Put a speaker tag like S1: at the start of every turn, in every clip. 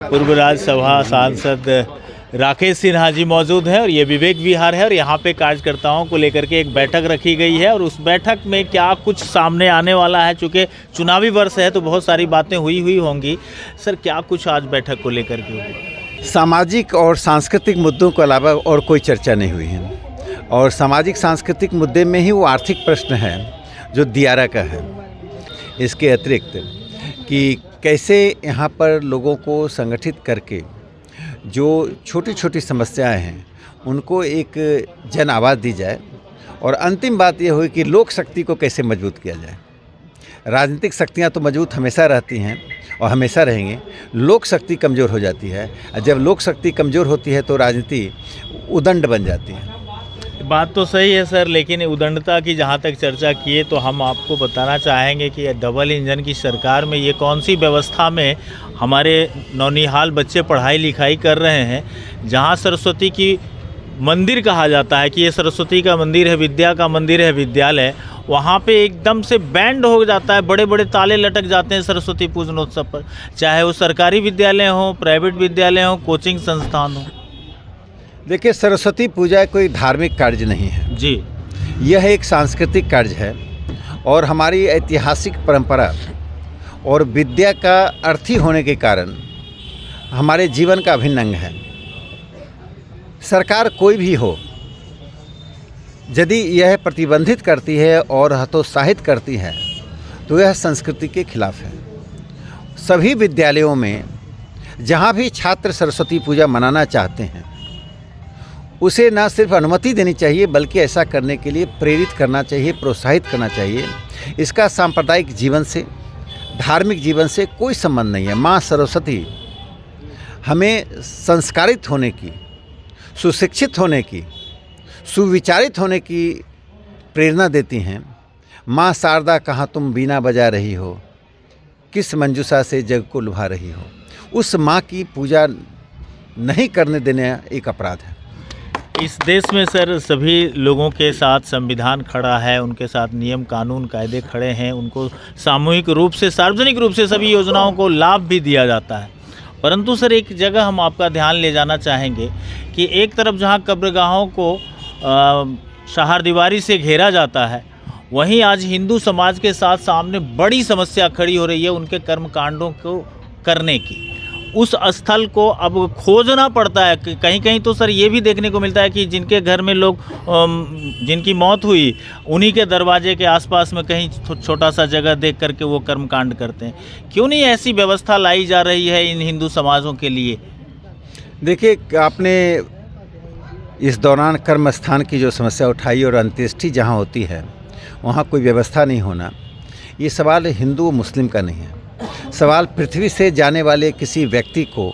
S1: पूर्व राज्यसभा सांसद राकेश सिन्हा जी मौजूद हैं और ये विवेक विहार है और यहाँ पे कार्यकर्ताओं को लेकर के एक बैठक रखी गई है और उस बैठक में क्या कुछ सामने आने वाला है। चूँकि चुनावी वर्ष है तो बहुत सारी बातें हुई होंगी। सर, क्या कुछ आज बैठक को लेकर के होगी?
S2: सामाजिक और सांस्कृतिक मुद्दों के अलावा और कोई चर्चा नहीं हुई है और सामाजिक सांस्कृतिक मुद्दे में ही वो आर्थिक प्रश्न है जो दियारा का है। इसके अतिरिक्त कि कैसे यहाँ पर लोगों को संगठित करके जो छोटी छोटी समस्याएं हैं उनको एक जन आवाज़ दी जाए और अंतिम बात यह हुई कि लोक शक्ति को कैसे मजबूत किया जाए। राजनीतिक शक्तियाँ तो मजबूत हमेशा रहती हैं और हमेशा रहेंगे, लोक शक्ति कमज़ोर हो जाती है और जब लोक शक्ति कमज़ोर होती है तो राजनीति उदंड बन जाती है।
S1: बात तो सही है सर, लेकिन उदंडता की जहाँ तक चर्चा किए तो हम आपको बताना चाहेंगे कि डबल इंजन की सरकार में ये कौन सी व्यवस्था में हमारे नौनिहाल बच्चे पढ़ाई लिखाई कर रहे हैं, जहाँ सरस्वती की मंदिर कहा जाता है कि ये सरस्वती का मंदिर है, विद्या का मंदिर है, विद्यालय, वहाँ पे एकदम से बैंड हो जाता है, बड़े बड़े ताले लटक जाते हैं सरस्वती पूजनोत्सव पर, चाहे वो सरकारी विद्यालय हो, प्राइवेट विद्यालय हो, कोचिंग संस्थान हो।
S2: देखिए, सरस्वती पूजा कोई धार्मिक कार्य नहीं है
S1: जी,
S2: यह एक सांस्कृतिक कार्य है और हमारी ऐतिहासिक परंपरा और विद्या का अर्थी होने के कारण हमारे जीवन का अभिन्न अंग है। सरकार कोई भी हो, यदि यह प्रतिबंधित करती है और हतोत्साहित करती है तो यह संस्कृति के खिलाफ है। सभी विद्यालयों में जहाँ भी छात्र सरस्वती पूजा मनाना चाहते हैं उसे न सिर्फ अनुमति देनी चाहिए बल्कि ऐसा करने के लिए प्रेरित करना चाहिए, प्रोत्साहित करना चाहिए। इसका सांप्रदायिक जीवन से, धार्मिक जीवन से कोई संबंध नहीं है। माँ सरस्वती हमें संस्कारित होने की, सुशिक्षित होने की, सुविचारित होने की प्रेरणा देती हैं। माँ शारदा कहाँ तुम बीना बजा रही हो, किस मंजूषा से जग को लुभा रही हो। उस माँ की पूजा नहीं करने देना एक अपराध है।
S1: इस देश में सर सभी लोगों के साथ संविधान खड़ा है, उनके साथ नियम कानून कायदे खड़े हैं, उनको सामूहिक रूप से, सार्वजनिक रूप से सभी योजनाओं को लाभ भी दिया जाता है। परंतु सर एक जगह हम आपका ध्यान ले जाना चाहेंगे कि एक तरफ जहां कब्रगाहों को चारदीवारी से घेरा जाता है, वहीं आज हिंदू समाज के साथ सामने बड़ी समस्या खड़ी हो रही है उनके कर्मकांडों को करने की। उस स्थल को अब खोजना पड़ता है। कहीं कहीं तो सर ये भी देखने को मिलता है कि जिनके घर में लोग जिनकी मौत हुई उन्हीं के दरवाजे के आसपास में कहीं छोटा सा जगह देख करके वो कर्मकांड करते हैं। क्यों नहीं ऐसी व्यवस्था लाई जा रही है इन हिंदू समाजों के लिए?
S2: देखिए, आपने इस दौरान कर्म स्थान की जो समस्या उठाई और अंत्येष्टि जहाँ होती है वहाँ कोई व्यवस्था नहीं होना, ये सवाल हिंदू मुस्लिम का नहीं है। सवाल पृथ्वी से जाने वाले किसी व्यक्ति को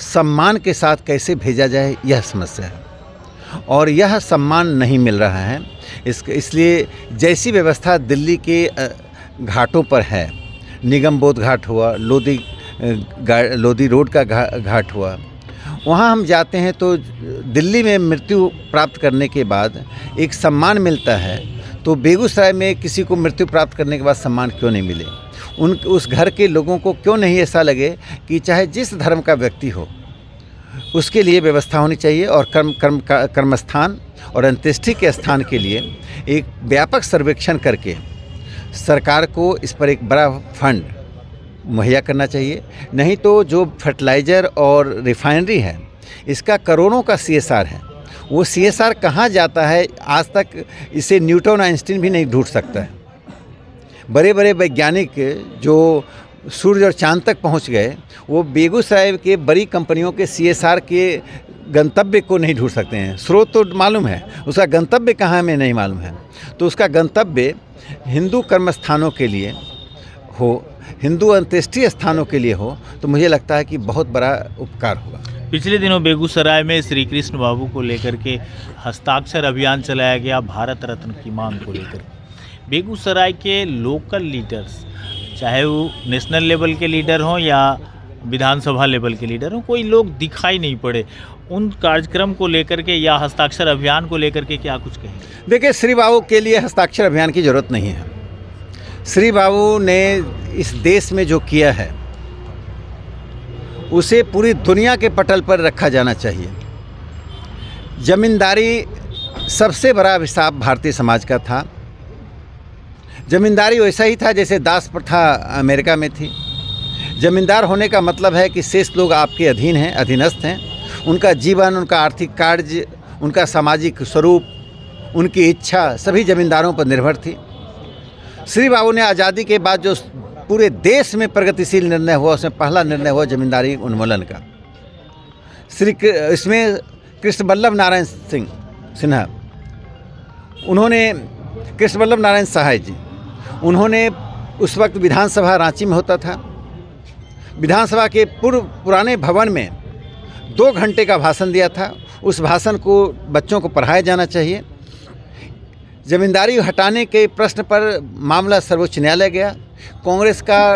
S2: सम्मान के साथ कैसे भेजा जाए, यह समस्या है और यह सम्मान नहीं मिल रहा है। इसलिए जैसी व्यवस्था दिल्ली के घाटों पर है, निगम बोध घाट हुआ, लोधी रोड का घाट हुआ, वहाँ हम जाते हैं तो दिल्ली में मृत्यु प्राप्त करने के बाद एक सम्मान मिलता है, तो बेगूसराय में किसी को मृत्यु प्राप्त करने के बाद सम्मान क्यों नहीं मिले? उस घर के लोगों को क्यों नहीं ऐसा लगे कि चाहे जिस धर्म का व्यक्ति हो उसके लिए व्यवस्था होनी चाहिए और कर्मस्थान और अंत्येष्टि के स्थान के लिए एक व्यापक सर्वेक्षण करके सरकार को इस पर एक बड़ा फंड मुहैया करना चाहिए। नहीं तो जो फर्टिलाइज़र और रिफाइनरी है इसका करोड़ों का CSR है, वो CSR कहाँ जाता है आज तक इसे न्यूटन आइंस्टीन भी नहीं ढूंढ सकता है। बड़े बड़े वैज्ञानिक जो सूर्य और चांद तक पहुंच गए वो बेगूसराय के बड़ी कंपनियों के CSR के गंतव्य को नहीं ढूंढ सकते हैं। स्रोत तो मालूम है, उसका गंतव्य कहाँ में नहीं मालूम है। तो उसका गंतव्य हिंदू कर्मस्थानों के लिए हो, हिंदू अंत्येष्टि स्थानों के लिए हो, तो मुझे लगता है कि बहुत बड़ा उपकार होगा।
S1: पिछले दिनों बेगूसराय में श्री कृष्ण बाबू को लेकर के हस्ताक्षर अभियान चलाया गया भारत रत्न की मांग को लेकर। बेगूसराय के लोकल लीडर्स, चाहे वो नेशनल लेवल के लीडर हों या विधानसभा लेवल के लीडर हों, कोई लोग दिखाई नहीं पड़े। उन कार्यक्रम को लेकर के या हस्ताक्षर अभियान को लेकर के क्या कुछ कहें?
S2: देखिए, श्री बाबू के लिए हस्ताक्षर अभियान की ज़रूरत नहीं है। श्री बाबू ने इस देश में जो किया है उसे पूरी दुनिया के पटल पर रखा जाना चाहिए। जमींदारी सबसे बड़ा अभिशाप भारतीय समाज का था। जमींदारी वैसा ही था जैसे दास प्रथा अमेरिका में थी। जमींदार होने का मतलब है कि शेष लोग आपके अधीन हैं, अधीनस्थ हैं। उनका जीवन, उनका आर्थिक कार्य, उनका सामाजिक स्वरूप, उनकी इच्छा सभी जमींदारों पर निर्भर थी। श्री बाबू ने आज़ादी के बाद जो पूरे देश में प्रगतिशील निर्णय हुआ, उसमें पहला निर्णय हुआ जमींदारी उन्मूलन का। इसमें कृष्ण वल्लभ नारायण सिन्हा, उन्होंने कृष्ण वल्लभ नारायण सहाय जी, उन्होंने उस वक्त विधानसभा रांची में होता था। विधानसभा के पुराने भवन में 2 घंटे का भाषण दिया था। उस भाषण को बच्चों को पढ़ाया जाना चाहिए। जमींदारी हटाने के प्रश्न पर मामला सर्वोच्च न्यायालय गया। कांग्रेस का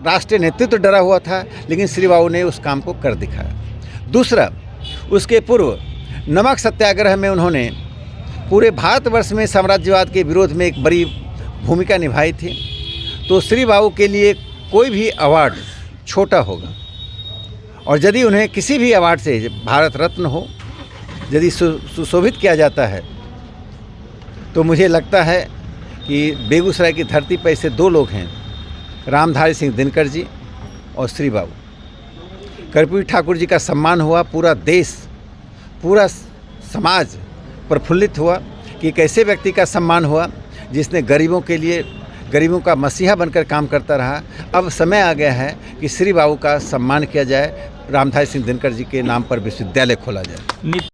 S2: राष्ट्रीय नेतृत्व डरा हुआ था, लेकिन श्री बाबू ने उस काम को कर दिखाया। दूसरा, उसके पूर्व नमक सत्याग्रह में उन्होंने पूरे भारतवर्ष में साम्राज्यवाद के विरोध में एक बड़ी भूमिका निभाई थी। तो श्री बाबू के लिए कोई भी अवार्ड छोटा होगा, और यदि उन्हें किसी भी अवार्ड से, भारत रत्न हो, यदि सुशोभित किया जाता है, तो मुझे लगता है कि बेगूसराय की धरती पर ऐसे 2 लोग हैं, रामधारी सिंह दिनकर जी और श्री बाबू। कर्पूरी ठाकुर जी का सम्मान हुआ, पूरा देश, पूरा समाज प्रफुल्लित हुआ कि एक ऐसे व्यक्ति का सम्मान हुआ जिसने गरीबों के लिए, गरीबों का मसीहा बनकर काम करता रहा। अब समय आ गया है कि श्री बाबू का सम्मान किया जाए, रामधारी सिंह दिनकर जी के नाम पर विश्वविद्यालय खोला जाए।